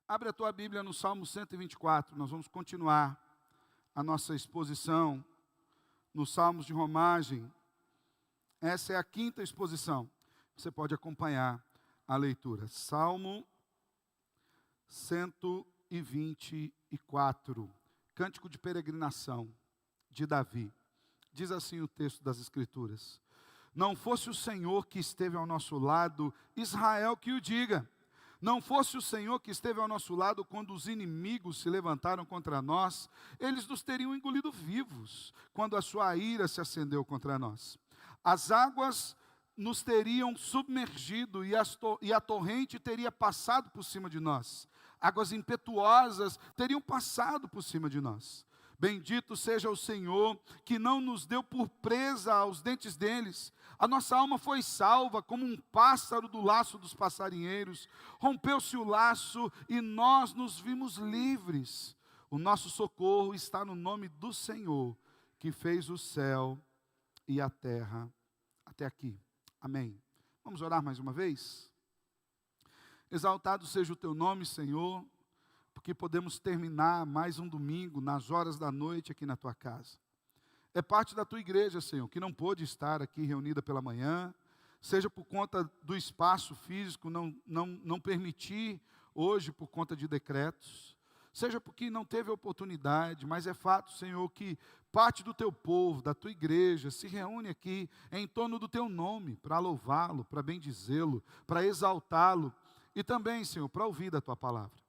Abre a tua Bíblia no Salmo 124, nós vamos continuar a nossa exposição nos Salmos de Romagem. Essa é a quinta exposição. Você pode acompanhar a leitura. Salmo 124, Cântico de Peregrinação de Davi. Diz assim o texto das Escrituras: Não fosse o Senhor que esteve ao nosso lado, Israel que o diga. Não fosse o Senhor que esteve ao nosso lado quando os inimigos se levantaram contra nós, eles nos teriam engolido vivos, quando a sua ira se acendeu contra nós. As águas nos teriam submergido e a torrente teria passado por cima de nós. Águas impetuosas teriam passado por cima de nós. Bendito seja o Senhor, que não nos deu por presa aos dentes deles. A nossa alma foi salva como um pássaro do laço dos passarinheiros. Rompeu-se o laço e nós nos vimos livres. O nosso socorro está no nome do Senhor, que fez o céu e a terra. Até aqui. Amém. Vamos orar mais uma vez? Exaltado seja o teu nome, Senhor, porque podemos terminar mais um domingo, nas horas da noite, aqui na tua casa. É parte da tua igreja, Senhor, que não pôde estar aqui reunida pela manhã, seja por conta do espaço físico, não permitir hoje por conta de decretos, seja porque não teve oportunidade, mas é fato, Senhor, que parte do teu povo, da tua igreja, se reúne aqui em torno do teu nome, para louvá-lo, para bendizê-lo, para exaltá-lo, e também, Senhor, para ouvir da tua palavra.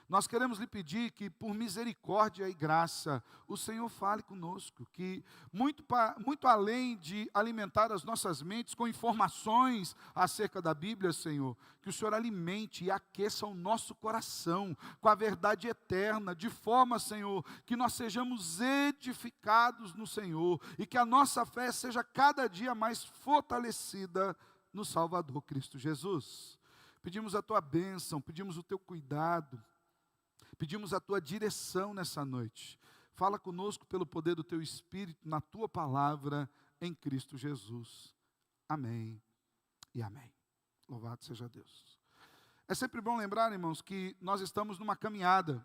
Nós queremos lhe pedir que, por misericórdia e graça, o Senhor fale conosco, que muito além de alimentar as nossas mentes com informações acerca da Bíblia, Senhor, que o Senhor alimente e aqueça o nosso coração com a verdade eterna, de forma, Senhor, que nós sejamos edificados no Senhor e que a nossa fé seja cada dia mais fortalecida no Salvador Cristo Jesus. Pedimos a tua bênção, pedimos o teu cuidado, pedimos a tua direção nessa noite. Fala conosco pelo poder do teu Espírito, na tua palavra, em Cristo Jesus. Amém e amém. Louvado seja Deus. É sempre bom lembrar, irmãos, que nós estamos numa caminhada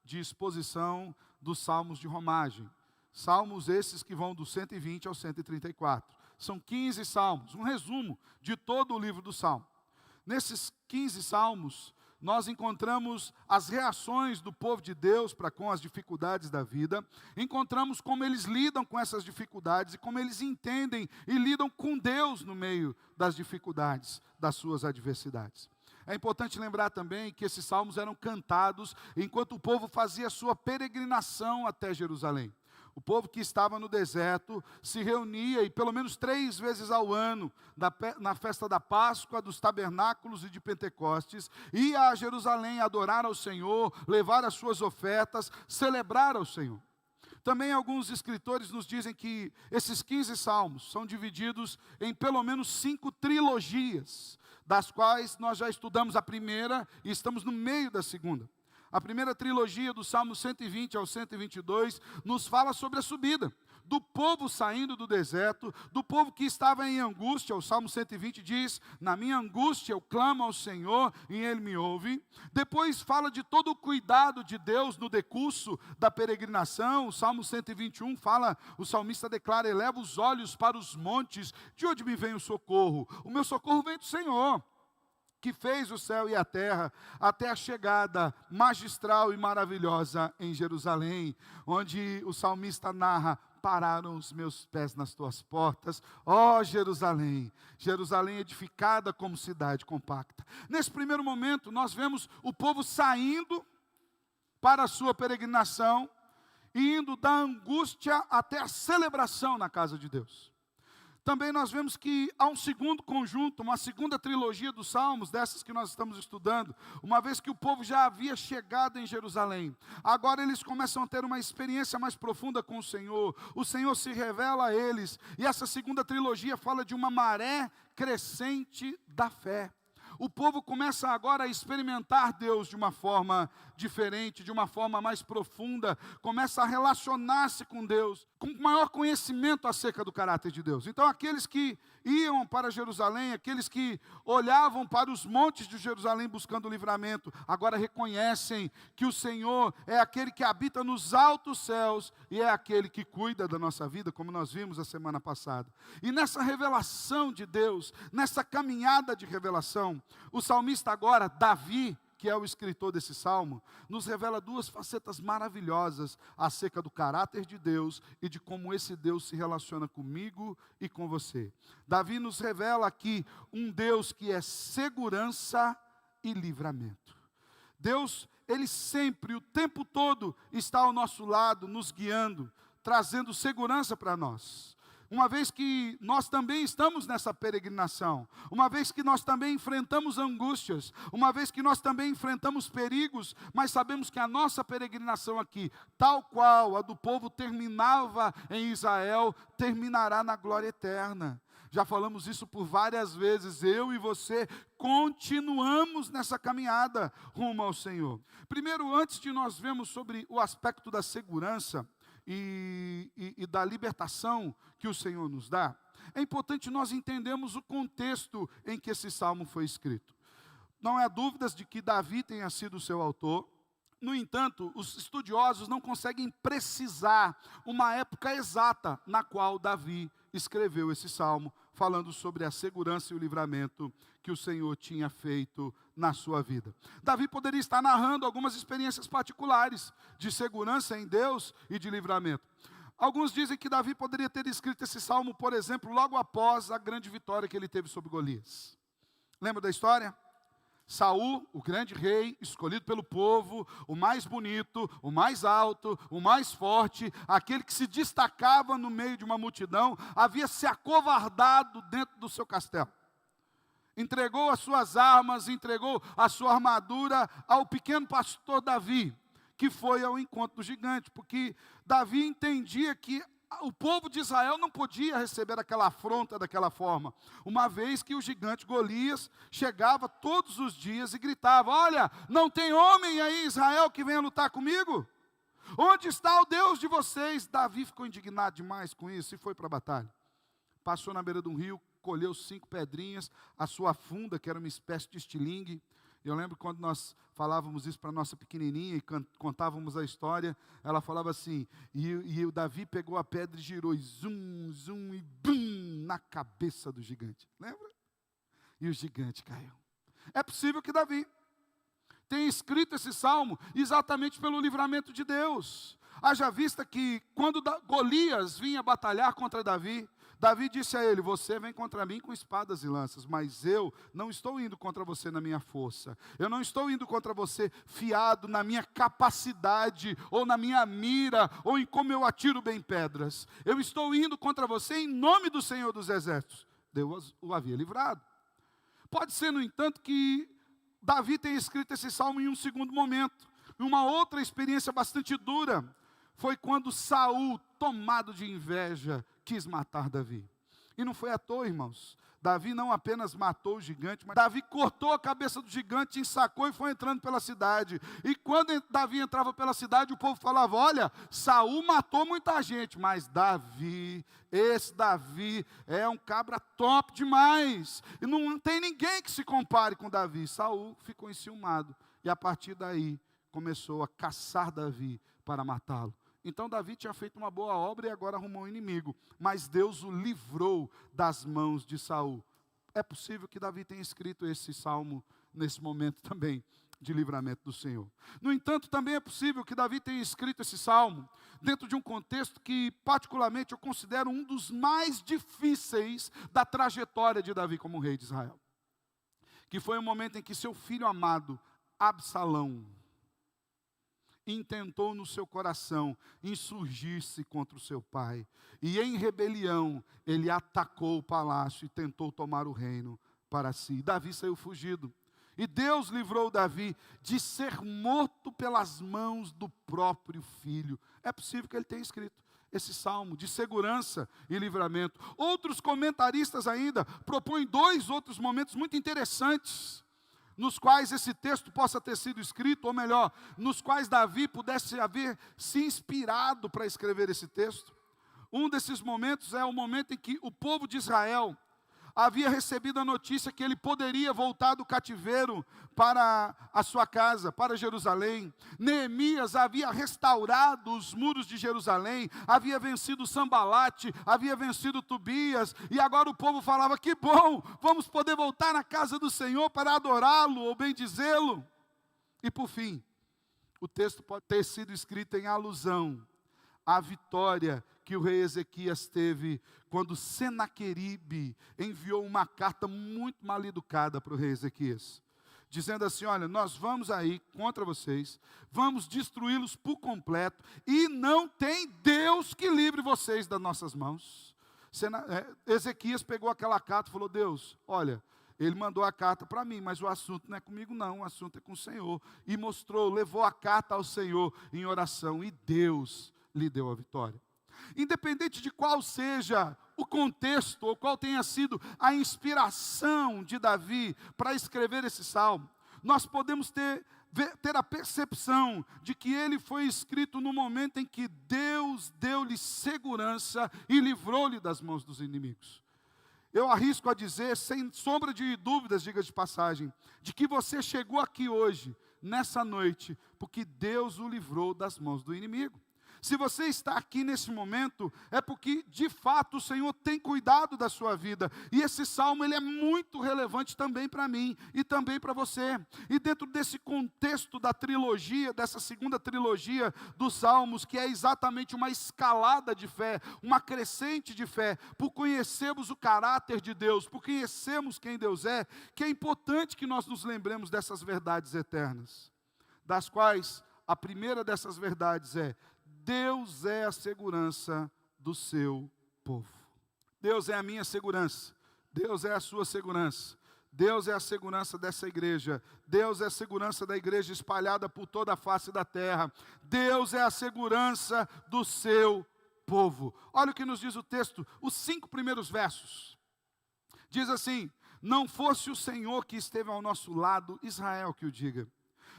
de exposição dos Salmos de Romagem. Salmos esses que vão do 120 ao 134. São 15 salmos, um resumo de todo o livro do Salmo. Nesses 15 salmos, nós encontramos as reações do povo de Deus para com as dificuldades da vida, encontramos como eles lidam com essas dificuldades e como eles entendem e lidam com Deus no meio das dificuldades, das suas adversidades. É importante lembrar também que esses salmos eram cantados enquanto o povo fazia sua peregrinação até Jerusalém. O povo que estava no deserto se reunia, e pelo menos 3 vezes ao ano, na festa da Páscoa, dos tabernáculos e de Pentecostes, ia a Jerusalém adorar ao Senhor, levar as suas ofertas, celebrar ao Senhor. Também alguns escritores nos dizem que esses 15 salmos são divididos em pelo menos 5 trilogias, das quais nós já estudamos a primeira e estamos no meio da segunda. A primeira trilogia do Salmo 120 ao 122 nos fala sobre a subida, do povo saindo do deserto, do povo que estava em angústia. O Salmo 120 diz: na minha angústia eu clamo ao Senhor e Ele me ouve. Depois fala de todo o cuidado de Deus no decurso da peregrinação. O Salmo 121 fala, o salmista declara: eleva os olhos para os montes, de onde me vem o socorro? O meu socorro vem do Senhor, que fez o céu e a terra, até a chegada magistral e maravilhosa em Jerusalém, onde o salmista narra: pararam os meus pés nas tuas portas, ó Jerusalém, Jerusalém edificada como cidade compacta. Nesse primeiro momento, nós vemos o povo saindo para a sua peregrinação, indo da angústia até a celebração na casa de Deus. Também nós vemos que há um segundo conjunto, uma segunda trilogia dos salmos, dessas que nós estamos estudando, uma vez que o povo já havia chegado em Jerusalém. Agora eles começam a ter uma experiência mais profunda com o Senhor se revela a eles, e essa segunda trilogia fala de uma maré crescente da fé. O povo começa agora a experimentar Deus de uma forma diferente, de uma forma mais profunda, começa a relacionar-se com Deus com maior conhecimento acerca do caráter de Deus. Então, aqueles que iam para Jerusalém, aqueles que olhavam para os montes de Jerusalém buscando livramento, agora reconhecem que o Senhor é aquele que habita nos altos céus e é aquele que cuida da nossa vida, como nós vimos a semana passada. E nessa revelação de Deus, nessa caminhada de revelação, o salmista agora, Davi, que é o escritor desse salmo, nos revela duas facetas maravilhosas acerca do caráter de Deus e de como esse Deus se relaciona comigo e com você. Davi nos revela aqui um Deus que é segurança e livramento. Deus, Ele sempre, o tempo todo, está ao nosso lado, nos guiando, trazendo segurança para nós. Uma vez que nós também estamos nessa peregrinação, uma vez que nós também enfrentamos angústias, uma vez que nós também enfrentamos perigos, mas sabemos que a nossa peregrinação aqui, tal qual a do povo terminava em Israel, terminará na glória eterna. Já falamos isso por várias vezes, eu e você continuamos nessa caminhada rumo ao Senhor. Primeiro, antes de nós vermos sobre o aspecto da segurança, e da libertação que o Senhor nos dá, é importante nós entendermos o contexto em que esse salmo foi escrito. Não há dúvidas de que Davi tenha sido o seu autor. No entanto, os estudiosos não conseguem precisar uma época exata na qual Davi escreveu esse salmo, falando sobre a segurança e o livramento que o Senhor tinha feito na sua vida. Davi poderia estar narrando algumas experiências particulares de segurança em Deus e de livramento. Alguns dizem que Davi poderia ter escrito esse salmo, por exemplo, logo após a grande vitória que ele teve sobre Golias. Lembra da história? Saul, o grande rei, escolhido pelo povo, o mais bonito, o mais alto, o mais forte, aquele que se destacava no meio de uma multidão, havia se acovardado dentro do seu castelo. Entregou as suas armas, entregou a sua armadura ao pequeno pastor Davi, que foi ao encontro do gigante, porque Davi entendia que o povo de Israel não podia receber aquela afronta daquela forma, uma vez que o gigante Golias chegava todos os dias e gritava: olha, não tem homem aí em Israel que venha lutar comigo? Onde está o Deus de vocês? Davi ficou indignado demais com isso e foi para a batalha. Passou na beira de um rio, colheu 5 pedrinhas, a sua funda, que era uma espécie de estilingue. Eu lembro quando nós falávamos isso para a nossa pequenininha e contávamos a história, ela falava assim, e o Davi pegou a pedra e girou, e zum, zum, e bum, na cabeça do gigante. Lembra? E o gigante caiu. É possível que Davi tenha escrito esse salmo exatamente pelo livramento de Deus. Haja vista que quando Golias vinha batalhar contra Davi, Davi disse a ele: você vem contra mim com espadas e lanças, mas eu não estou indo contra você na minha força. Eu não estou indo contra você fiado na minha capacidade, ou na minha mira, ou em como eu atiro bem pedras. Eu estou indo contra você em nome do Senhor dos Exércitos. Deus o havia livrado. Pode ser, no entanto, que Davi tenha escrito esse salmo em um segundo momento. Uma outra experiência bastante dura foi quando Saul, tomado de inveja, quis matar Davi. E não foi à toa, irmãos. Davi não apenas matou o gigante, mas Davi cortou a cabeça do gigante, ensacou e foi entrando pela cidade. E quando Davi entrava pela cidade, o povo falava: olha, Saul matou muita gente, mas Davi, esse Davi é um cabra top demais. E não tem ninguém que se compare com Davi. Saul ficou enciumado e a partir daí começou a caçar Davi para matá-lo. Então Davi tinha feito uma boa obra e agora arrumou um inimigo, mas Deus o livrou das mãos de Saul. É possível que Davi tenha escrito esse salmo nesse momento também de livramento do Senhor. No entanto, também é possível que Davi tenha escrito esse salmo dentro de um contexto que particularmente eu considero um dos mais difíceis da trajetória de Davi como rei de Israel. Que foi o momento em que seu filho amado, Absalão, intentou no seu coração insurgir-se contra o seu pai. E em rebelião, ele atacou o palácio e tentou tomar o reino para si. Davi saiu fugido. E Deus livrou Davi de ser morto pelas mãos do próprio filho. É possível que ele tenha escrito esse salmo de segurança e livramento. Outros comentaristas ainda propõem 2 outros momentos muito interessantes nos quais esse texto possa ter sido escrito, ou melhor, nos quais Davi pudesse haver se inspirado para escrever esse texto. Um desses momentos é o momento em que o povo de Israel havia recebido a notícia que ele poderia voltar do cativeiro para a sua casa, para Jerusalém. Neemias havia restaurado os muros de Jerusalém, havia vencido Sambalate, havia vencido Tobias, e agora o povo falava: que bom, vamos poder voltar na casa do Senhor para adorá-lo ou bendizê-lo. E por fim, o texto pode ter sido escrito em alusão à vitória que o rei Ezequias teve quando Senaqueribe enviou uma carta muito mal educada para o rei Ezequias, dizendo assim: olha, nós vamos aí contra vocês, vamos destruí-los por completo, e não tem Deus que livre vocês das nossas mãos. Ezequias pegou aquela carta e falou: Deus, olha, ele mandou a carta para mim, mas o assunto não é comigo não, o assunto é com o Senhor. E levou a carta ao Senhor em oração, e Deus lhe deu a vitória. Independente de qual seja o contexto, ou qual tenha sido a inspiração de Davi para escrever esse salmo, nós podemos ter a percepção de que ele foi escrito no momento em que Deus deu-lhe segurança e livrou-lhe das mãos dos inimigos. Eu arrisco a dizer, sem sombra de dúvidas, diga de passagem, de que você chegou aqui hoje, nessa noite, porque Deus o livrou das mãos do inimigo. Se você está aqui nesse momento, é porque, de fato, o Senhor tem cuidado da sua vida. E esse salmo, ele é muito relevante também para mim e também para você. E dentro desse contexto da trilogia, dessa segunda trilogia dos salmos, que é exatamente uma escalada de fé, uma crescente de fé, por conhecermos o caráter de Deus, por conhecermos quem Deus é, que é importante que nós nos lembremos dessas verdades eternas, das quais a primeira dessas verdades é: Deus é a segurança do seu povo. Deus é a minha segurança. Deus é a sua segurança. Deus é a segurança dessa igreja. Deus é a segurança da igreja espalhada por toda a face da terra. Deus é a segurança do seu povo. Olha o que nos diz o texto, os 5 primeiros versos. Diz assim: não fosse o Senhor que esteve ao nosso lado, Israel que o diga.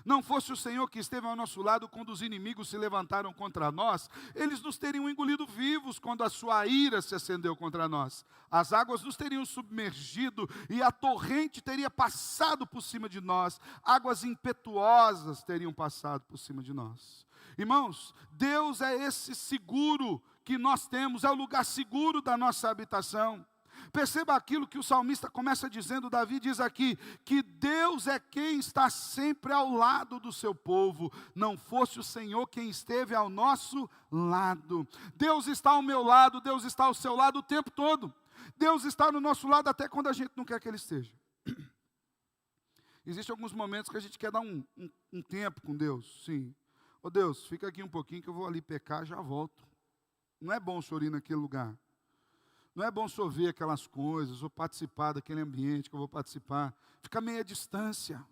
Não fosse o Senhor que esteve ao nosso lado quando os inimigos se levantaram contra nós, eles nos teriam engolido vivos quando a sua ira se acendeu contra nós. As águas nos teriam submergido e a torrente teria passado por cima de nós. Águas impetuosas teriam passado por cima de nós. Irmãos, Deus é esse seguro que nós temos, é o lugar seguro da nossa habitação. Perceba aquilo que o salmista começa dizendo. Davi diz aqui, que Deus é quem está sempre ao lado do seu povo. Não fosse o Senhor quem esteve ao nosso lado. Deus está ao meu lado, Deus está ao seu lado o tempo todo. Deus está no nosso lado até quando a gente não quer que Ele esteja. Existem alguns momentos que a gente quer dar um tempo com Deus, sim. Ô Deus, fica aqui um pouquinho que eu vou ali pecar, já volto. Não é bom o senhor ir naquele lugar. Não é bom só ver aquelas coisas, ou participar daquele ambiente que eu vou participar. Fica meio à distância.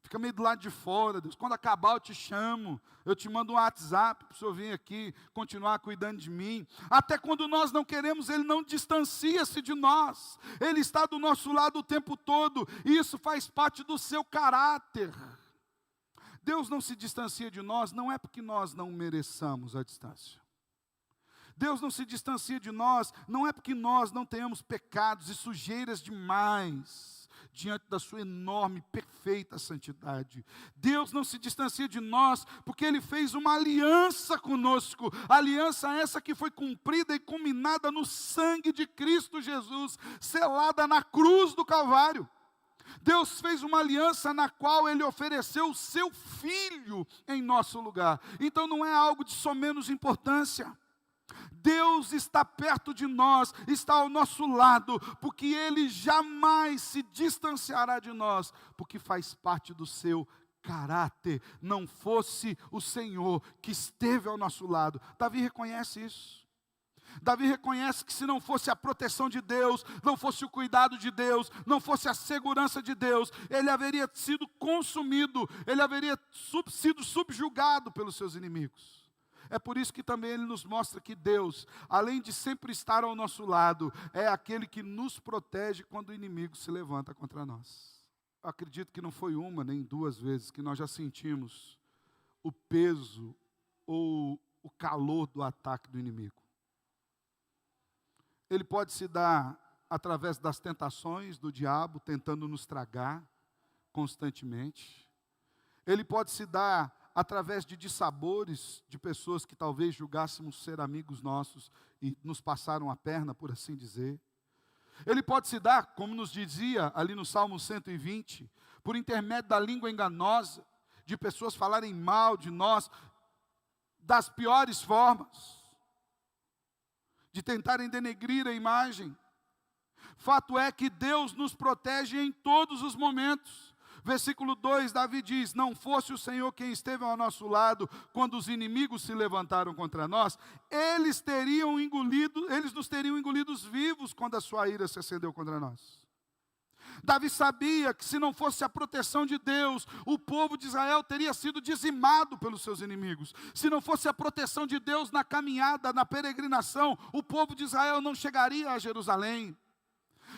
Fica meio do lado de fora, Deus. Quando acabar eu te chamo. Eu te mando um WhatsApp para o senhor vir aqui, continuar cuidando de mim. Até quando nós não queremos, Ele não distancia-se de nós. Ele está do nosso lado o tempo todo. E isso faz parte do seu caráter. Deus não se distancia de nós, não é porque nós não mereçamos a distância. Deus não se distancia de nós, não é porque nós não tenhamos pecados e sujeiras demais diante da sua enorme, perfeita santidade. Deus não se distancia de nós porque Ele fez uma aliança conosco, aliança essa que foi cumprida e culminada no sangue de Cristo Jesus, selada na cruz do Calvário. Deus fez uma aliança na qual Ele ofereceu o seu Filho em nosso lugar. Então não é algo de somenos importância. Deus está perto de nós, está ao nosso lado, porque Ele jamais se distanciará de nós, porque faz parte do seu caráter. Não fosse o Senhor que esteve ao nosso lado. Davi reconhece isso. Davi reconhece que se não fosse a proteção de Deus, não fosse o cuidado de Deus, não fosse a segurança de Deus, ele haveria sido consumido, ele haveria sido subjugado pelos seus inimigos. É por isso que também Ele nos mostra que Deus, além de sempre estar ao nosso lado, é aquele que nos protege quando o inimigo se levanta contra nós. Eu acredito que não foi uma nem 2 vezes que nós já sentimos o peso ou o calor do ataque do inimigo. ele pode se dar através das tentações do diabo, tentando nos tragar constantemente. Ele pode se dar através de dissabores de pessoas que talvez julgássemos ser amigos nossos e nos passaram a perna, por assim dizer. Ele pode se dar, como nos dizia ali no Salmo 120, por intermédio da língua enganosa, de pessoas falarem mal de nós, das piores formas, de tentarem denegrir a imagem. Fato é que Deus nos protege em todos os momentos. Versículo 2, Davi diz: não fosse o Senhor quem esteve ao nosso lado, quando os inimigos se levantaram contra nós, eles nos teriam engolidos vivos quando a sua ira se acendeu contra nós. Davi sabia que se não fosse a proteção de Deus, o povo de Israel teria sido dizimado pelos seus inimigos. Se não fosse a proteção de Deus na caminhada, na peregrinação, o povo de Israel não chegaria a Jerusalém.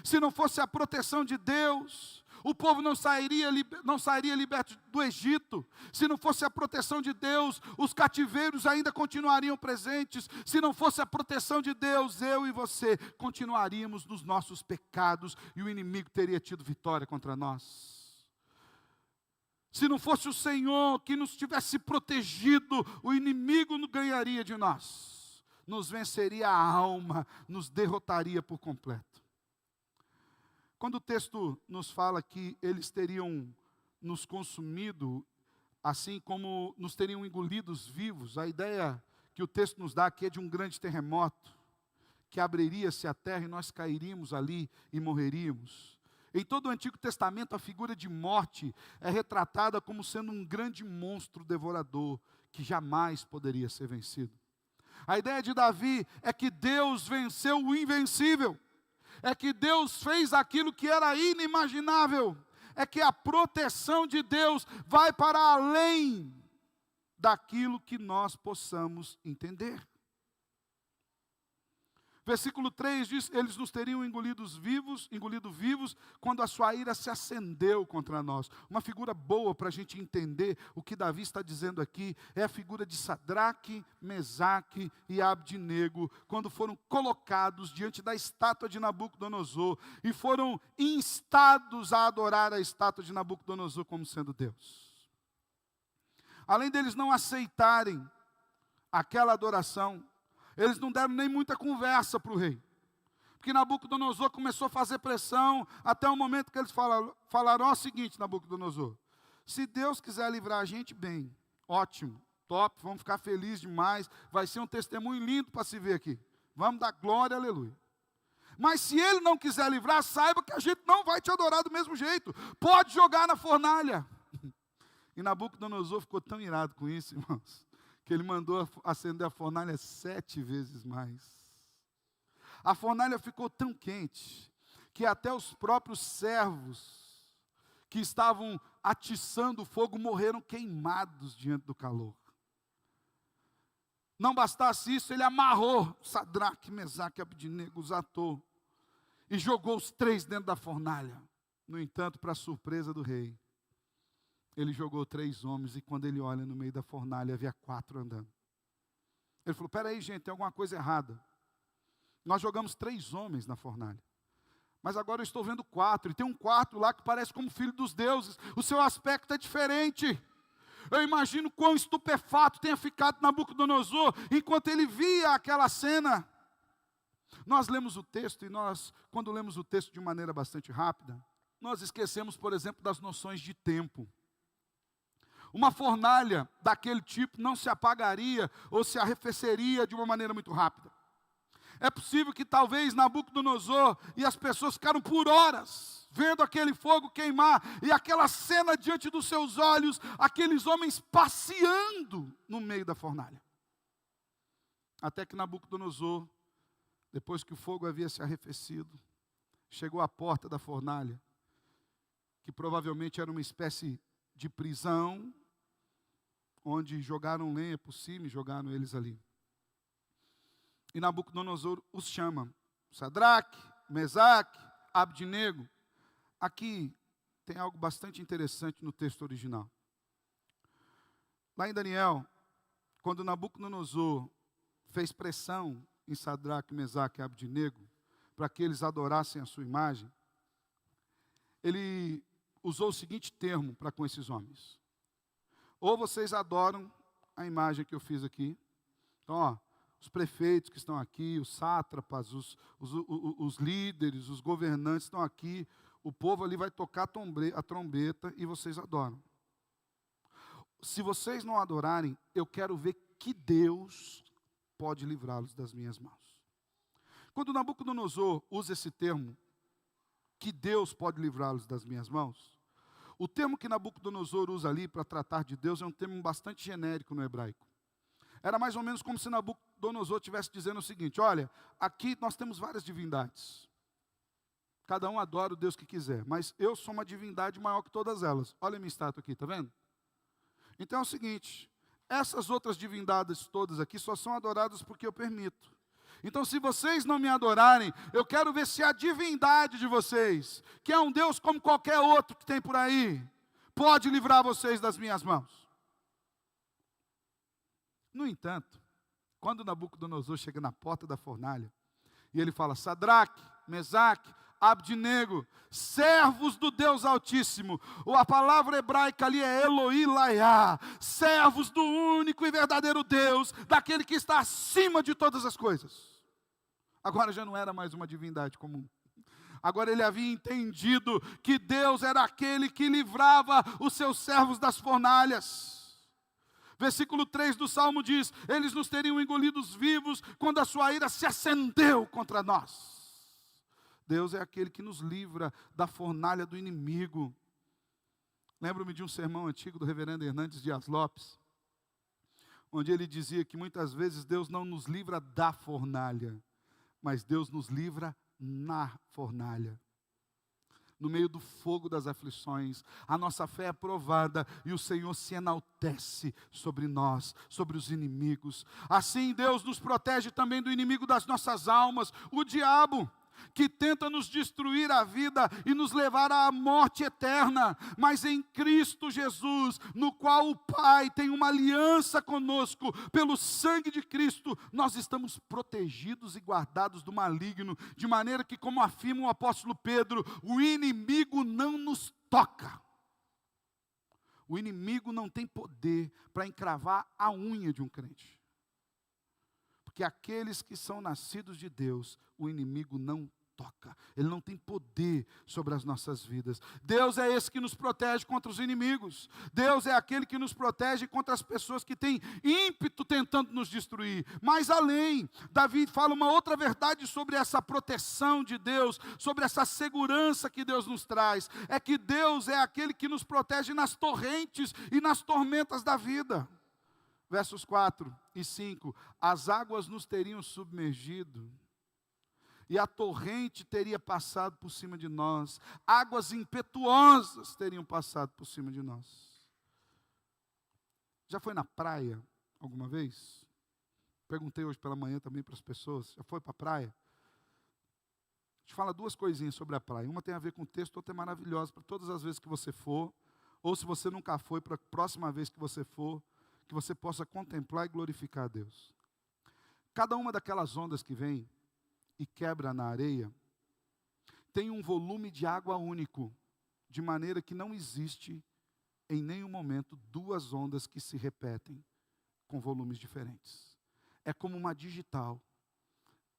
Se não fosse a proteção de Deus, o povo não sairia liberto do Egito. Se não fosse a proteção de Deus, os cativeiros ainda continuariam presentes. Se não fosse a proteção de Deus, eu e você continuaríamos nos nossos pecados e o inimigo teria tido vitória contra nós. Se não fosse o Senhor que nos tivesse protegido, o inimigo não ganharia de nós, nos venceria a alma, nos derrotaria por completo. Quando o texto nos fala que eles teriam nos consumido, assim como nos teriam engolidos vivos, a ideia que o texto nos dá aqui é de um grande terremoto, que abriria-se a terra e nós cairíamos ali e morreríamos. Em todo o Antigo Testamento, a figura de morte é retratada como sendo um grande monstro devorador, que jamais poderia ser vencido. A ideia de Davi é que Deus venceu o invencível. É que Deus fez aquilo que era inimaginável. É que a proteção de Deus vai para além daquilo que nós possamos entender. Versículo 3 diz: eles nos teriam engolido vivos, quando a sua ira se acendeu contra nós. Uma figura boa para a gente entender o que Davi está dizendo aqui, é a figura de Sadraque, Mesaque e Abdinego, quando foram colocados diante da estátua de Nabucodonosor, e foram instados a adorar a estátua de Nabucodonosor como sendo Deus. Além deles não aceitarem aquela adoração, eles não deram nem muita conversa para o rei. Porque Nabucodonosor começou a fazer pressão, até o momento que eles falaram o seguinte: Nabucodonosor, se Deus quiser livrar a gente, bem, ótimo, top, vamos ficar felizes demais, vai ser um testemunho lindo para se ver aqui. Vamos dar glória, aleluia. Mas se Ele não quiser livrar, saiba que a gente não vai te adorar do mesmo jeito. Pode jogar na fornalha. E Nabucodonosor ficou tão irado com isso, irmãos, que ele mandou acender a fornalha 7 vezes mais. A fornalha ficou tão quente, que até os próprios servos que estavam atiçando o fogo morreram queimados diante do calor. Não bastasse isso, ele amarrou Sadraque, Mesaque e Abdinego, os atou, e jogou os 3 dentro da fornalha. No entanto, para a surpresa do rei, ele jogou 3 homens, e quando ele olha no meio da fornalha, havia 4 andando. Ele falou: espera aí, gente, tem alguma coisa errada. Nós jogamos 3 homens na fornalha, mas agora eu estou vendo 4, e tem um 4 lá que parece como filho dos deuses. O seu aspecto é diferente. Eu imagino quão estupefato tenha ficado Nabucodonosor, enquanto ele via aquela cena. Nós lemos o texto, e quando lemos o texto de maneira bastante rápida, nós esquecemos, por exemplo, das noções de tempo. Uma fornalha daquele tipo não se apagaria ou se arrefeceria de uma maneira muito rápida. É possível que talvez Nabucodonosor e as pessoas ficaram por horas vendo aquele fogo queimar, e aquela cena diante dos seus olhos, aqueles homens passeando no meio da fornalha. Até que Nabucodonosor, depois que o fogo havia se arrefecido, chegou à porta da fornalha, que provavelmente era uma espécie de prisão, onde jogaram lenha por cima e jogaram eles ali. E Nabucodonosor os chama: Sadraque, Mesaque, Abdinego. Aqui tem algo bastante interessante no texto original. Lá em Daniel, quando Nabucodonosor fez pressão em Sadraque, Mesaque e Abdinego, para que eles adorassem a sua imagem, ele usou o seguinte termo para com esses homens: ou vocês adoram a imagem que eu fiz aqui. Então, ó, os prefeitos que estão aqui, os sátrapas, os líderes, os governantes estão aqui, o povo ali vai tocar a trombeta e vocês adoram. Se vocês não adorarem, eu quero ver que Deus pode livrá-los das minhas mãos. Quando Nabucodonosor usa esse termo, que Deus pode livrá-los das minhas mãos, o termo que Nabucodonosor usa ali para tratar de Deus é um termo bastante genérico no hebraico. Era mais ou menos como se Nabucodonosor estivesse dizendo o seguinte: olha, aqui nós temos várias divindades. Cada um adora o Deus que quiser, mas eu sou uma divindade maior que todas elas. Olha a minha estátua aqui, está vendo? Então é o seguinte, essas outras divindades todas aqui só são adoradas porque eu permito. Então, se vocês não me adorarem, eu quero ver se a divindade de vocês, que é um Deus como qualquer outro que tem por aí, pode livrar vocês das minhas mãos. No entanto, quando Nabucodonosor chega na porta da fornalha, e ele fala: Sadraque, Mesaque, Abdinego, servos do Deus Altíssimo. A palavra hebraica ali é Eloi Laiá, servos do único e verdadeiro Deus, daquele que está acima de todas as coisas. Agora já não era mais uma divindade comum. Agora ele havia entendido que Deus era aquele que livrava os seus servos das fornalhas. Versículo 3 do Salmo diz: eles nos teriam engolidos vivos quando a sua ira se acendeu contra nós. Deus é aquele que nos livra da fornalha do inimigo. Lembro-me de um sermão antigo do reverendo Hernandes Dias Lopes, onde ele dizia que muitas vezes Deus não nos livra da fornalha, mas Deus nos livra na fornalha. No meio do fogo das aflições, a nossa fé é provada e o Senhor se enaltece sobre nós, sobre os inimigos. Assim Deus nos protege também do inimigo das nossas almas, o diabo, que tenta nos destruir a vida e nos levar à morte eterna. Mas em Cristo Jesus, no qual o Pai tem uma aliança conosco, pelo sangue de Cristo, nós estamos protegidos e guardados do maligno, de maneira que, como afirma o apóstolo Pedro, o inimigo não nos toca. O inimigo não tem poder para encravar a unha de um crente. Porque aqueles que são nascidos de Deus, o inimigo não toca. Ele não tem poder sobre as nossas vidas. Deus é esse que nos protege contra os inimigos. Deus é aquele que nos protege contra as pessoas que têm ímpeto tentando nos destruir. Mas além, Davi fala uma outra verdade sobre essa proteção de Deus, sobre essa segurança que Deus nos traz. É que Deus é aquele que nos protege nas torrentes e nas tormentas da vida. Versos 4 e 5, as águas nos teriam submergido, e a torrente teria passado por cima de nós, águas impetuosas teriam passado por cima de nós. Já foi na praia alguma vez? Perguntei hoje pela manhã também para as pessoas, já foi para a praia? A gente fala duas coisinhas sobre a praia, uma tem a ver com o texto, outra é maravilhosa, para todas as vezes que você for, ou se você nunca foi, para a próxima vez que você for, que você possa contemplar e glorificar a Deus. Cada uma daquelas ondas que vem e quebra na areia, tem um volume de água único, de maneira que não existe em nenhum momento duas ondas que se repetem com volumes diferentes. É como uma digital.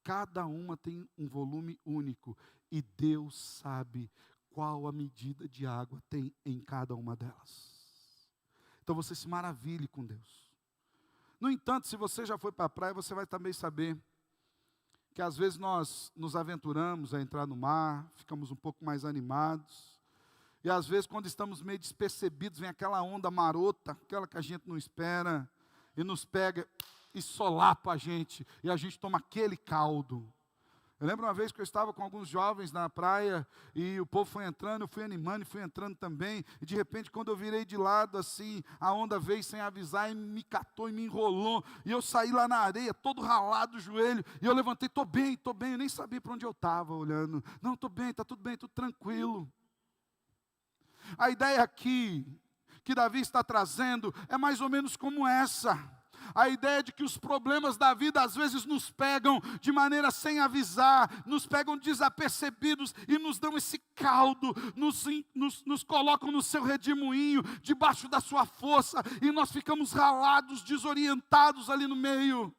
Cada uma tem um volume único e Deus sabe qual a medida de água tem em cada uma delas. Então você se maravilhe com Deus. No entanto, se você já foi para a praia, você vai também saber que às vezes nós nos aventuramos a entrar no mar, ficamos um pouco mais animados, e às vezes quando estamos meio despercebidos, vem aquela onda marota, aquela que a gente não espera, e nos pega e solapa a gente, e a gente toma aquele caldo. Eu lembro uma vez que eu estava com alguns jovens na praia, e o povo foi entrando, eu fui animando e fui entrando também, e de repente quando eu virei de lado assim, a onda veio sem avisar e me catou e me enrolou, e eu saí lá na areia, todo ralado o joelho, e eu levantei, estou bem, eu nem sabia para onde eu estava olhando, não, estou bem, está tudo bem, tudo tranquilo. A ideia aqui, que Davi está trazendo, é mais ou menos como essa. A ideia de que os problemas da vida às vezes nos pegam de maneira sem avisar, nos pegam desapercebidos e nos dão esse caldo, nos colocam no seu redemoinho, debaixo da sua força, e nós ficamos ralados, desorientados ali no meio.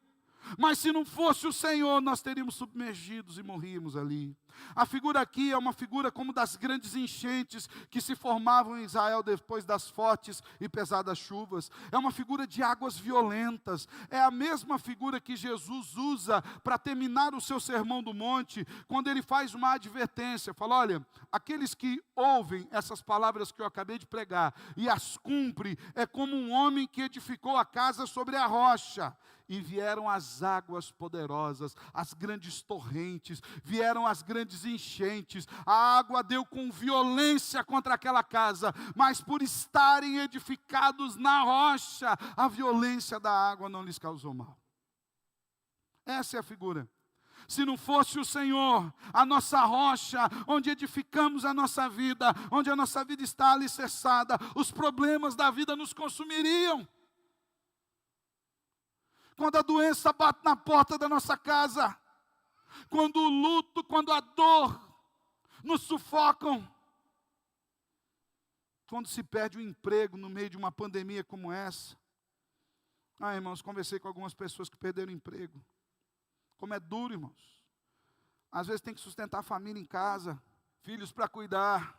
Mas se não fosse o Senhor, nós teríamos submergidos e morríamos ali. A figura aqui é uma figura como das grandes enchentes que se formavam em Israel depois das fortes e pesadas chuvas. É uma figura de águas violentas. É a mesma figura que Jesus usa para terminar o seu sermão do monte, quando ele faz uma advertência. Fala, olha, aqueles que ouvem essas palavras que eu acabei de pregar e as cumpre, é como um homem que edificou a casa sobre a rocha. E vieram as águas poderosas, as grandes torrentes, vieram as grandes enchentes, a água deu com violência contra aquela casa, mas por estarem edificados na rocha, a violência da água não lhes causou mal. Essa é a figura. Se não fosse o Senhor, a nossa rocha, onde edificamos a nossa vida, onde a nossa vida está alicerçada, os problemas da vida nos consumiriam. Quando a doença bate na porta da nossa casa, quando o luto, quando a dor nos sufocam, quando se perde o emprego no meio de uma pandemia como essa. Irmãos, conversei com algumas pessoas que perderam o emprego. Como é duro, irmãos. Às vezes tem que sustentar a família em casa, filhos para cuidar.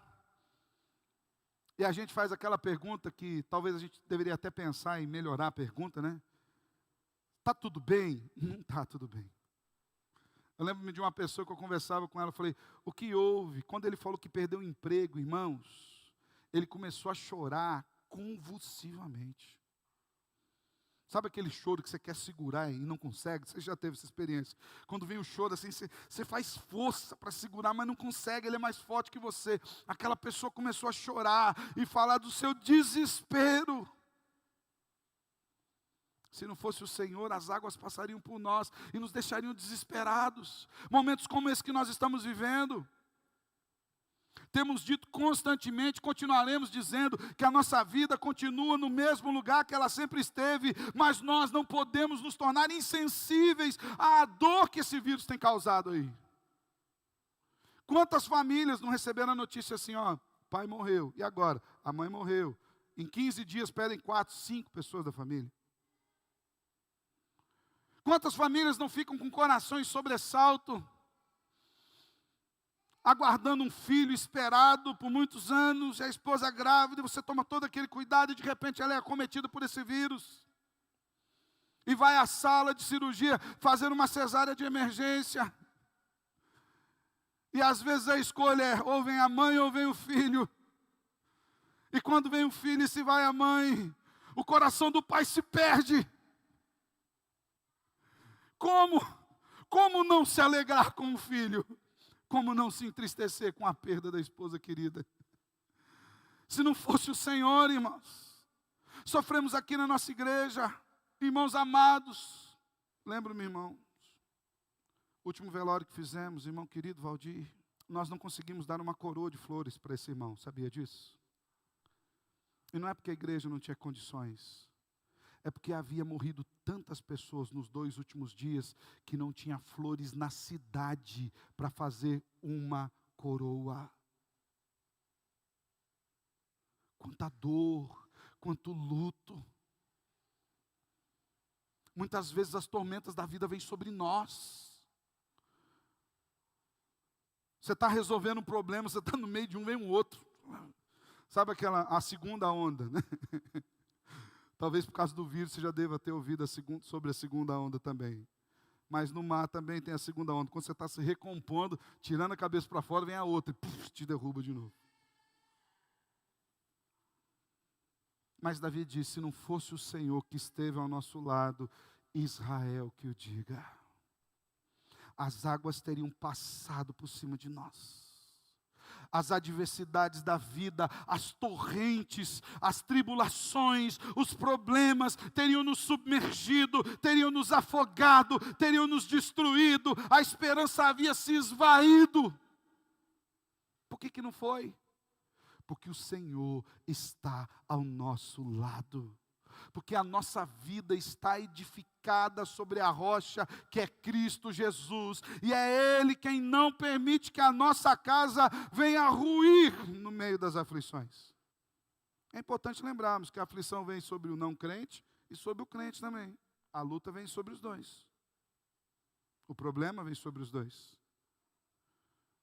E a gente faz aquela pergunta que talvez a gente deveria até pensar em melhorar a pergunta, né? Está tudo bem? Não está tudo bem. Eu lembro-me de uma pessoa que eu conversava com ela, eu falei, o que houve? Quando ele falou que perdeu o emprego, irmãos, ele começou a chorar convulsivamente. Sabe aquele choro que você quer segurar e não consegue? Você já teve essa experiência? Quando vem o choro assim, você faz força para segurar, mas não consegue, ele é mais forte que você. Aquela pessoa começou a chorar e falar do seu desespero. Se não fosse o Senhor, as águas passariam por nós e nos deixariam desesperados. Momentos como esse que nós estamos vivendo. Temos dito constantemente, continuaremos dizendo que a nossa vida continua no mesmo lugar que ela sempre esteve, mas nós não podemos nos tornar insensíveis à dor que esse vírus tem causado aí. Quantas famílias não receberam a notícia assim, ó, pai morreu, e agora? A mãe morreu. Em 15 dias perdem 4, 5 pessoas da família. Quantas famílias não ficam com corações sobressalto, aguardando um filho esperado por muitos anos, e a esposa grávida, e você toma todo aquele cuidado, e de repente ela é acometida por esse vírus, e vai à sala de cirurgia fazer uma cesárea de emergência, e às vezes a escolha é, ou vem a mãe ou vem o filho, e quando vem o filho e se vai a mãe, o coração do pai se perde. Como não se alegrar com o filho? Como não se entristecer com a perda da esposa querida? Se não fosse o Senhor, irmãos. Sofremos aqui na nossa igreja, irmãos amados. Lembro-me, irmãos, último velório que fizemos, irmão querido Valdir, nós não conseguimos dar uma coroa de flores para esse irmão, sabia disso? E não é porque a igreja não tinha condições. É porque havia morrido tantas pessoas nos 2 últimos dias que não tinha flores na cidade para fazer uma coroa. Quanta dor, quanto luto. Muitas vezes as tormentas da vida vêm sobre nós. Você está resolvendo um problema, você está no meio de um, vem um outro. Sabe a segunda onda, né? Talvez por causa do vírus você já deva ter ouvido sobre a segunda onda também. Mas no mar também tem a segunda onda. Quando você está se recompondo, tirando a cabeça para fora, vem a outra e te derruba de novo. Mas Davi disse, se não fosse o Senhor que esteve ao nosso lado, Israel que o diga. As águas teriam passado por cima de nós. As adversidades da vida, as torrentes, as tribulações, os problemas teriam nos submergido, teriam nos afogado, teriam nos destruído, a esperança havia se esvaído. Por que não foi? Porque o Senhor está ao nosso lado. porque a nossa vida está edificada sobre a rocha que é Cristo Jesus, e é Ele quem não permite que a nossa casa venha ruir no meio das aflições. É importante lembrarmos que a aflição vem sobre o não crente e sobre o crente também. A luta vem sobre os dois. O problema vem sobre os dois.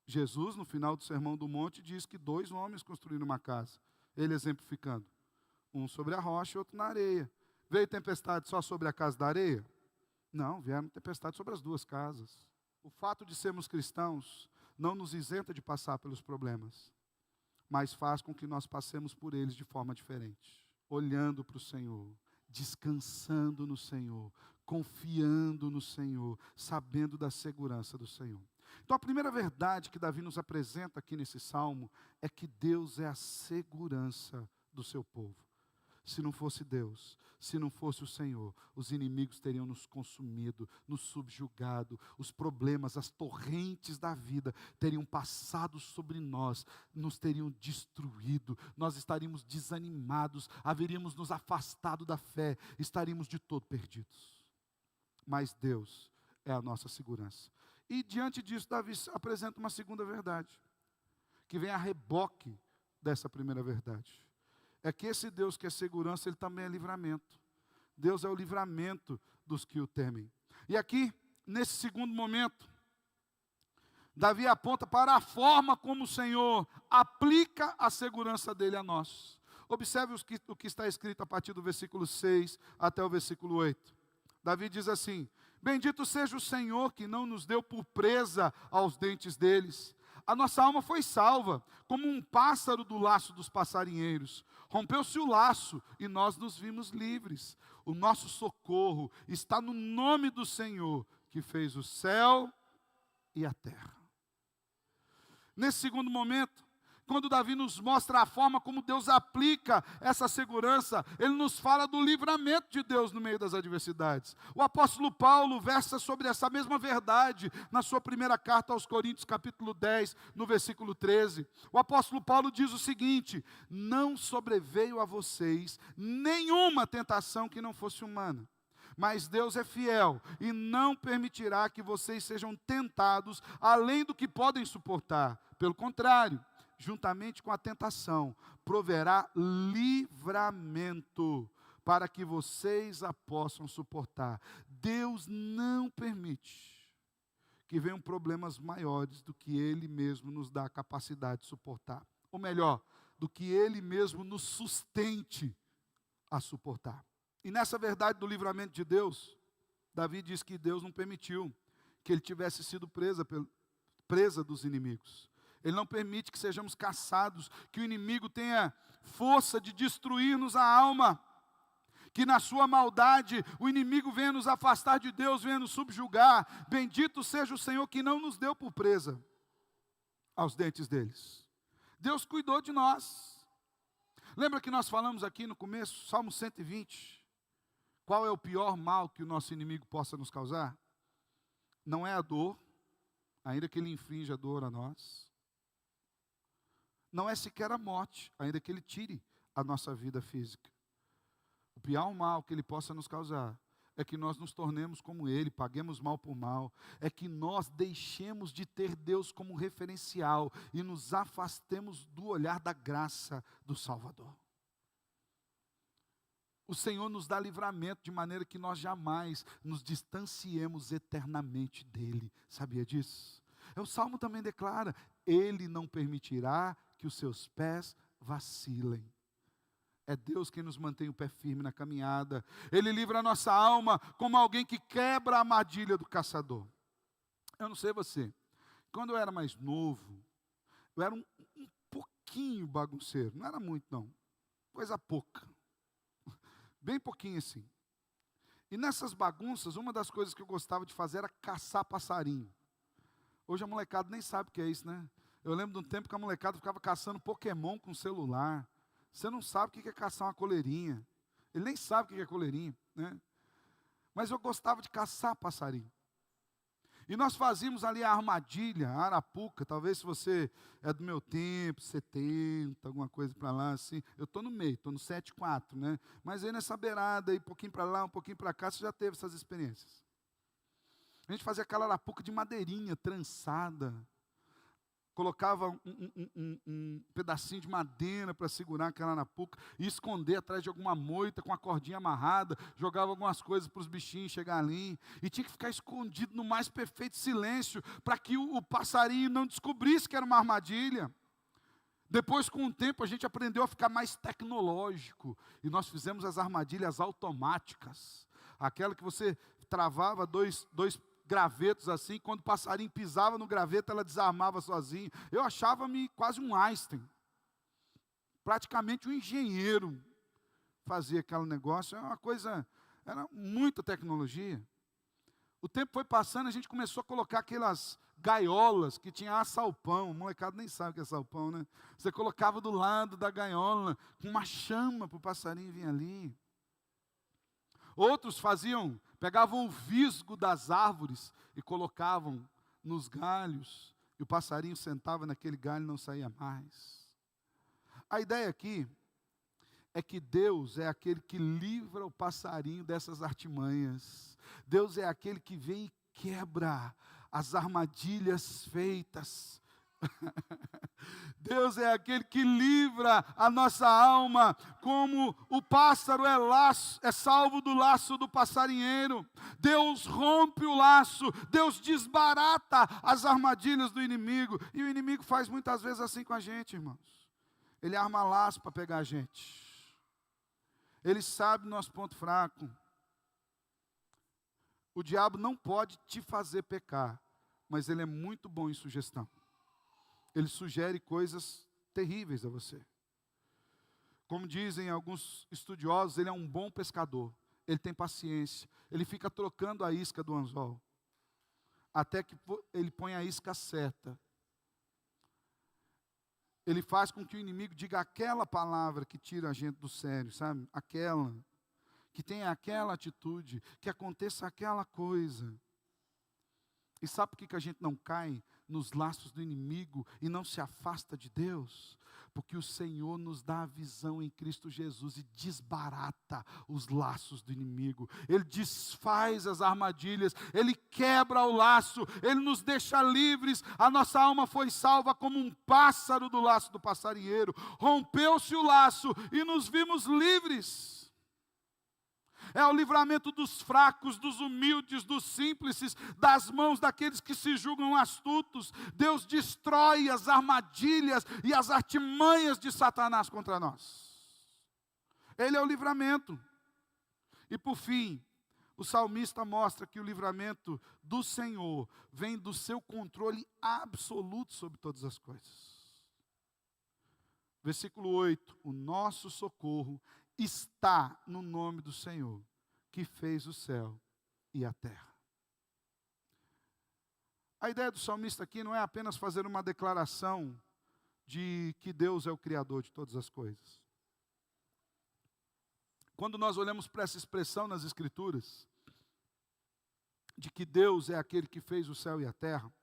Jesus, no final do Sermão do Monte, diz que 2 homens construíram uma casa. Ele exemplificando. Um sobre a rocha e outro na areia. Veio tempestade só sobre a casa da areia? Não, vieram tempestade sobre as 2 casas. O fato de sermos cristãos não nos isenta de passar pelos problemas, mas faz com que nós passemos por eles de forma diferente. Olhando para o Senhor, descansando no Senhor, confiando no Senhor, sabendo da segurança do Senhor. Então a primeira verdade que Davi nos apresenta aqui nesse salmo é que Deus é a segurança do seu povo. Se não fosse Deus, se não fosse o Senhor, os inimigos teriam nos consumido, nos subjugado, os problemas, as torrentes da vida teriam passado sobre nós, nos teriam destruído, nós estaríamos desanimados, haveríamos nos afastado da fé, estaríamos de todo perdidos. Mas Deus é a nossa segurança. E diante disso, Davi apresenta uma segunda verdade, que vem a reboque dessa primeira verdade. É que esse Deus que é segurança, Ele também é livramento. Deus é o livramento dos que o temem. E aqui, nesse segundo momento, Davi aponta para a forma como o Senhor aplica a segurança dele a nós. Observe o que está escrito a partir do versículo 6 até o versículo 8. Davi diz assim: bendito seja o Senhor que não nos deu por presa aos dentes deles. A nossa alma foi salva, como um pássaro do laço dos passarinheiros. Rompeu-se o laço e nós nos vimos livres. O nosso socorro está no nome do Senhor, que fez o céu e a terra. Nesse segundo momento, quando Davi nos mostra a forma como Deus aplica essa segurança, ele nos fala do livramento de Deus no meio das adversidades. O apóstolo Paulo versa sobre essa mesma verdade na sua primeira carta aos Coríntios, capítulo 10, no versículo 13. O apóstolo Paulo diz o seguinte: não sobreveio a vocês nenhuma tentação que não fosse humana. Mas Deus é fiel e não permitirá que vocês sejam tentados além do que podem suportar. Pelo contrário, juntamente com a tentação, proverá livramento para que vocês a possam suportar. Deus não permite que venham problemas maiores do que Ele mesmo nos dá a capacidade de suportar. Ou melhor, do que Ele mesmo nos sustente a suportar. E nessa verdade do livramento de Deus, Davi diz que Deus não permitiu que ele tivesse sido presa dos inimigos. Ele não permite que sejamos caçados, que o inimigo tenha força de destruir-nos a alma, que na sua maldade o inimigo venha nos afastar de Deus, venha nos subjugar. Bendito seja o Senhor que não nos deu por presa aos dentes deles. Deus cuidou de nós. Lembra que nós falamos aqui no começo, Salmo 120, qual é o pior mal que o nosso inimigo possa nos causar? Não é a dor, ainda que ele infrinja a dor a nós. Não é sequer a morte, ainda que ele tire a nossa vida física. O pior mal que ele possa nos causar é que nós nos tornemos como ele, paguemos mal por mal, é que nós deixemos de ter Deus como referencial e nos afastemos do olhar da graça do Salvador. O Senhor nos dá livramento de maneira que nós jamais nos distanciemos eternamente dEle. Sabia disso? O Salmo também declara: Ele não permitirá que os seus pés vacilem. É Deus quem nos mantém o pé firme na caminhada. Ele livra a nossa alma como alguém que quebra a armadilha do caçador. Eu não sei você, quando eu era mais novo, eu era um pouquinho bagunceiro. Não era muito não, coisa pouca. Bem pouquinho assim. E nessas bagunças, uma das coisas que eu gostava de fazer era caçar passarinho. Hoje a molecada nem sabe o que é isso, né? Eu lembro de um tempo que a molecada ficava caçando Pokémon com celular. Você não sabe o que é caçar uma coleirinha. Ele nem sabe o que é coleirinha, né? Mas eu gostava de caçar passarinho. E nós fazíamos ali a armadilha, a arapuca. Talvez se você é do meu tempo, 70, alguma coisa para lá, assim. Eu estou no meio, estou no 7,4, né? Mas aí nessa beirada, aí, um pouquinho para lá, um pouquinho para cá, você já teve essas experiências. A gente fazia aquela arapuca de madeirinha, trançada. Colocava um pedacinho de madeira para segurar aquela arapuca e esconder atrás de alguma moita com a cordinha amarrada, jogava algumas coisas para os bichinhos chegar ali, e tinha que ficar escondido no mais perfeito silêncio, para que o passarinho não descobrisse que era uma armadilha. Depois, com o tempo, a gente aprendeu a ficar mais tecnológico, e nós fizemos as armadilhas automáticas, aquela que você travava dois gravetos assim, quando o passarinho pisava no graveto, ela desarmava sozinho. Eu achava-me quase um Einstein, praticamente um engenheiro, fazia aquele negócio. Era uma coisa, era muita tecnologia. O tempo foi passando, a gente começou a colocar aquelas gaiolas que tinha assalpão. O molecado nem sabe o que é assalpão, né? Você colocava do lado da gaiola, com uma chama para o passarinho vir ali. Outros pegavam o visgo das árvores e colocavam nos galhos, e o passarinho sentava naquele galho e não saía mais. A ideia aqui é que Deus é aquele que livra o passarinho dessas artimanhas. Deus é aquele que vem e quebra as armadilhas feitas. Deus é aquele que livra a nossa alma, como o pássaro é salvo do laço do passarinheiro. Deus rompe o laço, Deus desbarata as armadilhas do inimigo. E o inimigo faz muitas vezes assim com a gente, irmãos. Ele arma laço para pegar a gente. Ele sabe o nosso ponto fraco. O diabo não pode te fazer pecar, mas ele é muito bom em sugestão. Ele sugere coisas terríveis a você. Como dizem alguns estudiosos, ele é um bom pescador. Ele tem paciência. Ele fica trocando a isca do anzol, até que ele põe a isca certa. Ele faz com que o inimigo diga aquela palavra que tira a gente do sério, sabe? Aquela, que tenha aquela atitude, que aconteça aquela coisa. E sabe por que a gente não cai nos laços do inimigo e não se afasta de Deus? Porque o Senhor nos dá a visão em Cristo Jesus e desbarata os laços do inimigo. Ele desfaz as armadilhas, Ele quebra o laço, Ele nos deixa livres. A nossa alma foi salva como um pássaro do laço do passarinheiro. Rompeu-se o laço e nos vimos livres. É o livramento dos fracos, dos humildes, dos simples, das mãos daqueles que se julgam astutos. Deus destrói as armadilhas e as artimanhas de Satanás contra nós. Ele é o livramento. E por fim, o salmista mostra que o livramento do Senhor vem do seu controle absoluto sobre todas as coisas. Versículo 8: o nosso socorro está no nome do Senhor, que fez o céu e a terra. A ideia do salmista aqui não é apenas fazer uma declaração de que Deus é o Criador de todas as coisas. Quando nós olhamos para essa expressão nas Escrituras, de que Deus é aquele que fez o céu e a terra,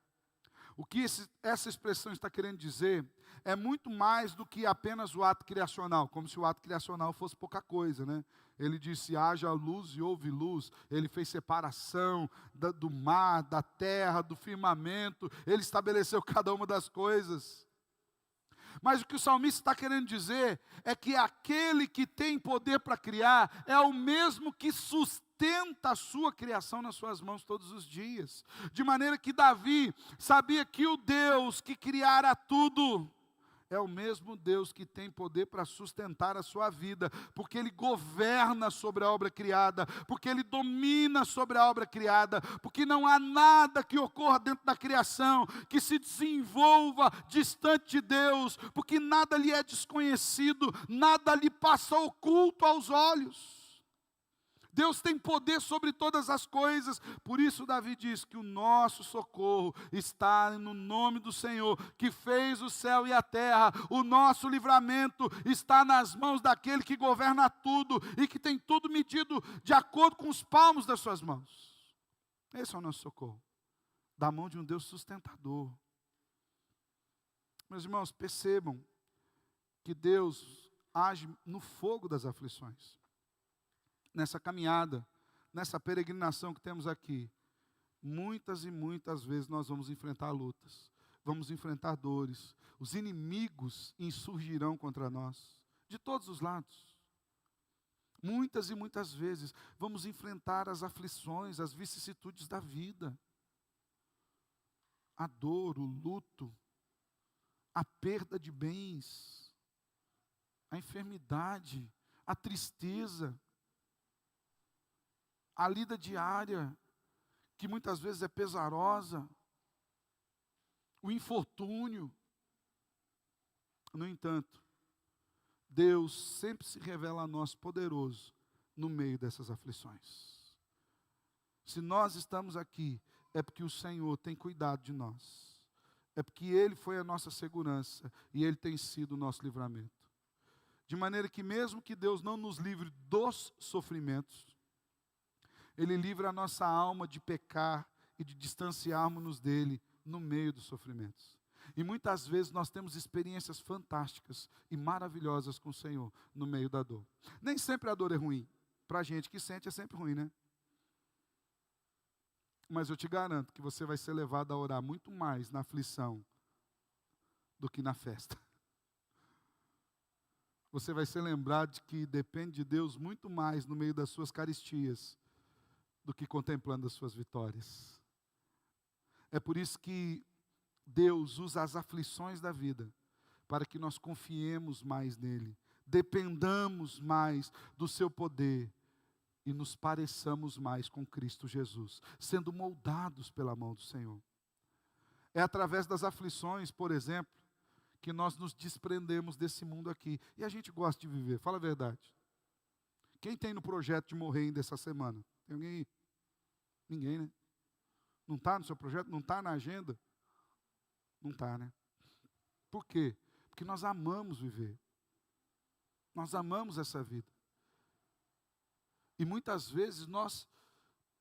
o que essa expressão está querendo dizer é muito mais do que apenas o ato criacional, como se o ato criacional fosse pouca coisa, né? Ele disse, haja luz e houve luz. Ele fez separação do mar, da terra, do firmamento. Ele estabeleceu cada uma das coisas. Mas o que o salmista está querendo dizer é que aquele que tem poder para criar é o mesmo que sustenta a sua criação nas suas mãos todos os dias. De maneira que Davi sabia que o Deus que criara tudo é o mesmo Deus que tem poder para sustentar a sua vida, porque Ele governa sobre a obra criada, porque Ele domina sobre a obra criada, porque não há nada que ocorra dentro da criação que se desenvolva distante de Deus, porque nada lhe é desconhecido, nada lhe passa oculto aos olhos. Deus tem poder sobre todas as coisas. Por isso Davi diz que o nosso socorro está no nome do Senhor, que fez o céu e a terra. O nosso livramento está nas mãos daquele que governa tudo e que tem tudo medido de acordo com os palmos das suas mãos. Esse é o nosso socorro. da mão de um Deus sustentador. Meus irmãos, percebam que Deus age no fogo das aflições. Nessa caminhada, nessa peregrinação que temos aqui, muitas e muitas vezes nós vamos enfrentar lutas, vamos enfrentar dores, os inimigos insurgirão contra nós, de todos os lados. Muitas e muitas vezes vamos enfrentar as aflições, as vicissitudes da vida, a dor, o luto, a perda de bens, a enfermidade, a tristeza, a lida diária, que muitas vezes é pesarosa, o infortúnio. No entanto, Deus sempre se revela a nós poderoso no meio dessas aflições. Se nós estamos aqui, é porque o Senhor tem cuidado de nós. É porque Ele foi a nossa segurança e Ele tem sido o nosso livramento. De maneira que mesmo que Deus não nos livre dos sofrimentos, Ele livra a nossa alma de pecar e de distanciarmos-nos dEle no meio dos sofrimentos. E muitas vezes nós temos experiências fantásticas e maravilhosas com o Senhor no meio da dor. Nem sempre a dor é ruim. Para a gente que sente é sempre ruim, né? Mas eu te garanto que você vai ser levado a orar muito mais na aflição do que na festa. Você vai ser lembrado de que depende de Deus muito mais no meio das suas caristias do que contemplando as suas vitórias. É por isso que Deus usa as aflições da vida para que nós confiemos mais nele, dependamos mais do seu poder e nos pareçamos mais com Cristo Jesus, sendo moldados pela mão do Senhor. É através das aflições, por exemplo, que nós nos desprendemos desse mundo aqui. E a gente gosta de viver, fala a verdade. Quem tem no projeto de morrer ainda essa semana? Tem alguém aí? Ninguém, né? Não está no seu projeto? Não está na agenda? Não está, né? Por quê? Porque nós amamos viver. Nós amamos essa vida. E muitas vezes nós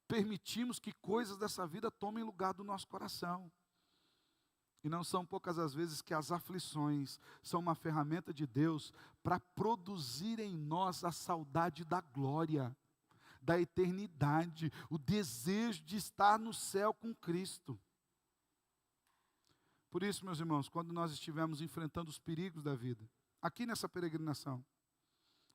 permitimos que coisas dessa vida tomem lugar do nosso coração. E não são poucas as vezes que as aflições são uma ferramenta de Deus para produzir em nós a saudade da glória, da eternidade, o desejo de estar no céu com Cristo. Por isso, meus irmãos, quando nós estivermos enfrentando os perigos da vida, aqui nessa peregrinação,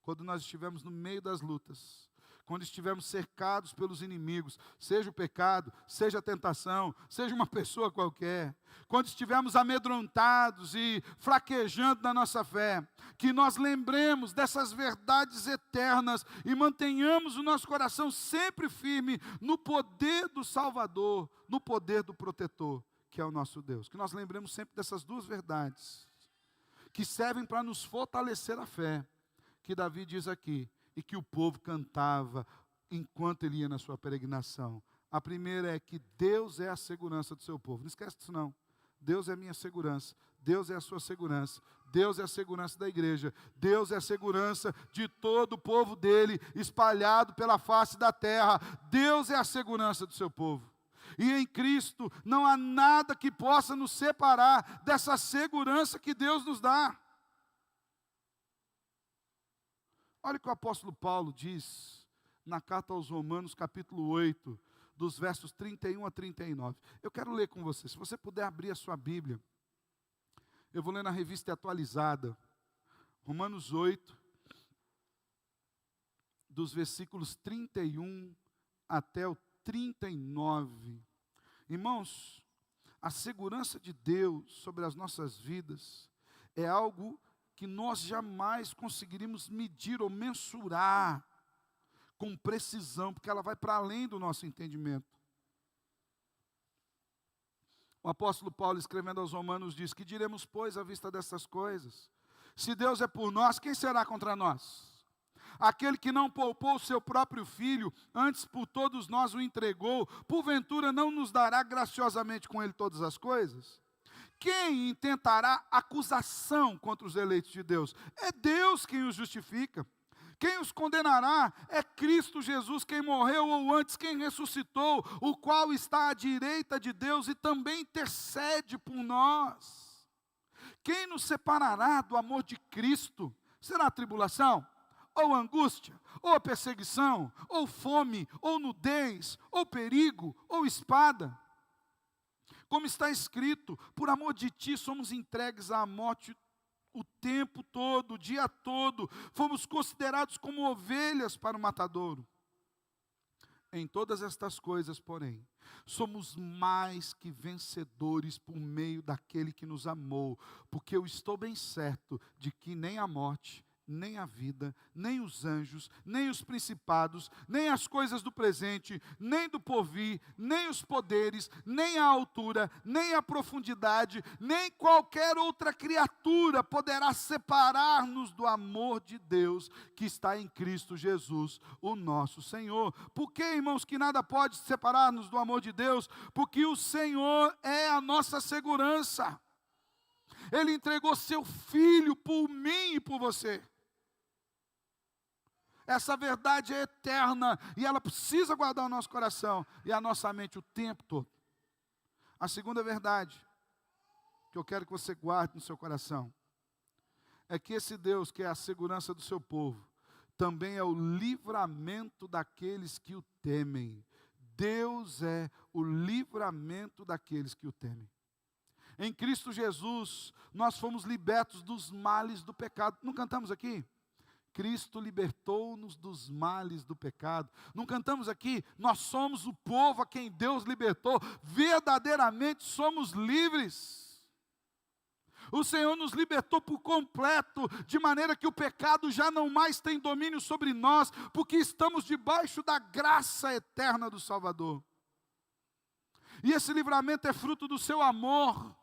quando nós estivermos no meio das lutas, quando estivermos cercados pelos inimigos, seja o pecado, seja a tentação, seja uma pessoa qualquer, quando estivermos amedrontados e fraquejando na nossa fé, que nós lembremos dessas verdades eternas e mantenhamos o nosso coração sempre firme no poder do Salvador, no poder do protetor, que é o nosso Deus. Que nós lembremos sempre dessas duas verdades, que servem para nos fortalecer a fé, que Davi diz aqui, e que o povo cantava enquanto ele ia na sua peregrinação. A primeira é que Deus é a segurança do seu povo. Não esquece disso não. Deus é a minha segurança. Deus é a sua segurança. Deus é a segurança da igreja. Deus é a segurança de todo o povo dele, espalhado pela face da terra. Deus é a segurança do seu povo. E em Cristo não há nada que possa nos separar dessa segurança que Deus nos dá. Olha o que o apóstolo Paulo diz na carta aos Romanos, capítulo 8, dos versos 31 a 39. Eu quero ler com você, se você puder abrir a sua Bíblia. Eu vou ler na revista atualizada, Romanos 8, dos versículos 31 até o 39. Irmãos, a segurança de Deus sobre as nossas vidas é algo que nós jamais conseguiríamos medir ou mensurar com precisão, porque ela vai para além do nosso entendimento. O apóstolo Paulo, escrevendo aos Romanos, diz: que diremos, pois, à vista dessas coisas? Se Deus é por nós, quem será contra nós? Aquele que não poupou o seu próprio filho, antes por todos nós o entregou, porventura não nos dará graciosamente com ele todas as coisas? Quem intentará acusação contra os eleitos de Deus? É Deus quem os justifica. Quem os condenará é Cristo Jesus, quem morreu ou antes quem ressuscitou, o qual está à direita de Deus e também intercede por nós. Quem nos separará do amor de Cristo? Será a tribulação? Ou angústia? Ou a perseguição? Ou fome? Ou nudez? Ou perigo? Ou espada? Como está escrito, por amor de ti somos entregues à morte o tempo todo, o dia todo, fomos considerados como ovelhas para o matadouro. Em todas estas coisas, porém, somos mais que vencedores por meio daquele que nos amou, porque eu estou bem certo de que nem a morte, nem a vida, nem os anjos, nem os principados, nem as coisas do presente, nem do porvir, nem os poderes, nem a altura, nem a profundidade, nem qualquer outra criatura poderá separar-nos do amor de Deus que está em Cristo Jesus, o nosso Senhor. Por que, irmãos, que nada pode separar-nos do amor de Deus? Porque o Senhor é a nossa segurança. Ele entregou seu Filho por mim e por você. Essa verdade é eterna e ela precisa guardar o nosso coração e a nossa mente o tempo todo. A segunda verdade que eu quero que você guarde no seu coração é que esse Deus, que é a segurança do seu povo, também é o livramento daqueles que o temem. Deus é o livramento daqueles que o temem. Em Cristo Jesus, nós fomos libertos dos males do pecado. Não cantamos aqui? Cristo libertou-nos dos males do pecado. Não cantamos aqui? Nós somos o povo a quem Deus libertou. Verdadeiramente somos livres. O Senhor nos libertou por completo, de maneira que o pecado já não mais tem domínio sobre nós, porque estamos debaixo da graça eterna do Salvador. E esse livramento é fruto do seu amor.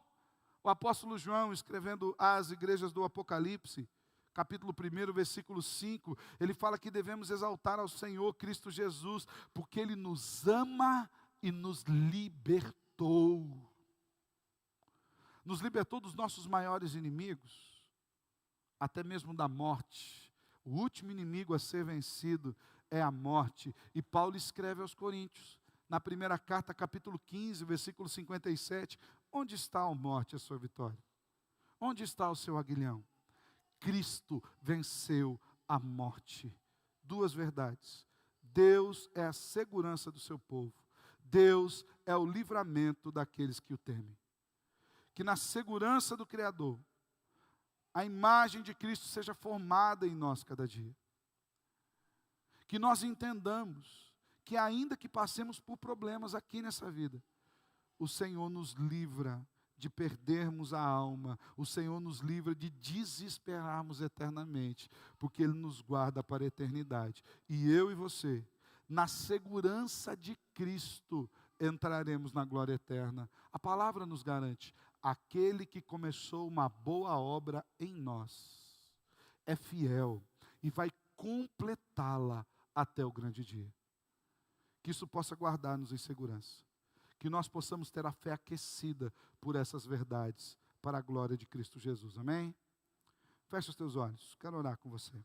O apóstolo João, escrevendo às igrejas do Apocalipse, capítulo 1, versículo 5, ele fala que devemos exaltar ao Senhor Cristo Jesus, porque Ele nos ama e nos libertou. Nos libertou dos nossos maiores inimigos, até mesmo da morte. O último inimigo a ser vencido é a morte. E Paulo escreve aos Coríntios, na primeira carta, capítulo 15, versículo 57, onde está a morte, a sua vitória? Onde está o seu aguilhão? Cristo venceu a morte. Duas verdades. Deus é a segurança do seu povo. Deus é o livramento daqueles que o temem. Que na segurança do Criador, a imagem de Cristo seja formada em nós cada dia. Que nós entendamos que ainda que passemos por problemas aqui nessa vida, o Senhor nos livra de perdermos a alma, o Senhor nos livra de desesperarmos eternamente, porque Ele nos guarda para a eternidade. E eu e você, na segurança de Cristo, entraremos na glória eterna. A palavra nos garante, aquele que começou uma boa obra em nós, é fiel e vai completá-la até o grande dia. Que isso possa guardar-nos em segurança. Que nós possamos ter a fé aquecida por essas verdades, para a glória de Cristo Jesus. Amém? Feche os teus olhos, quero orar com você.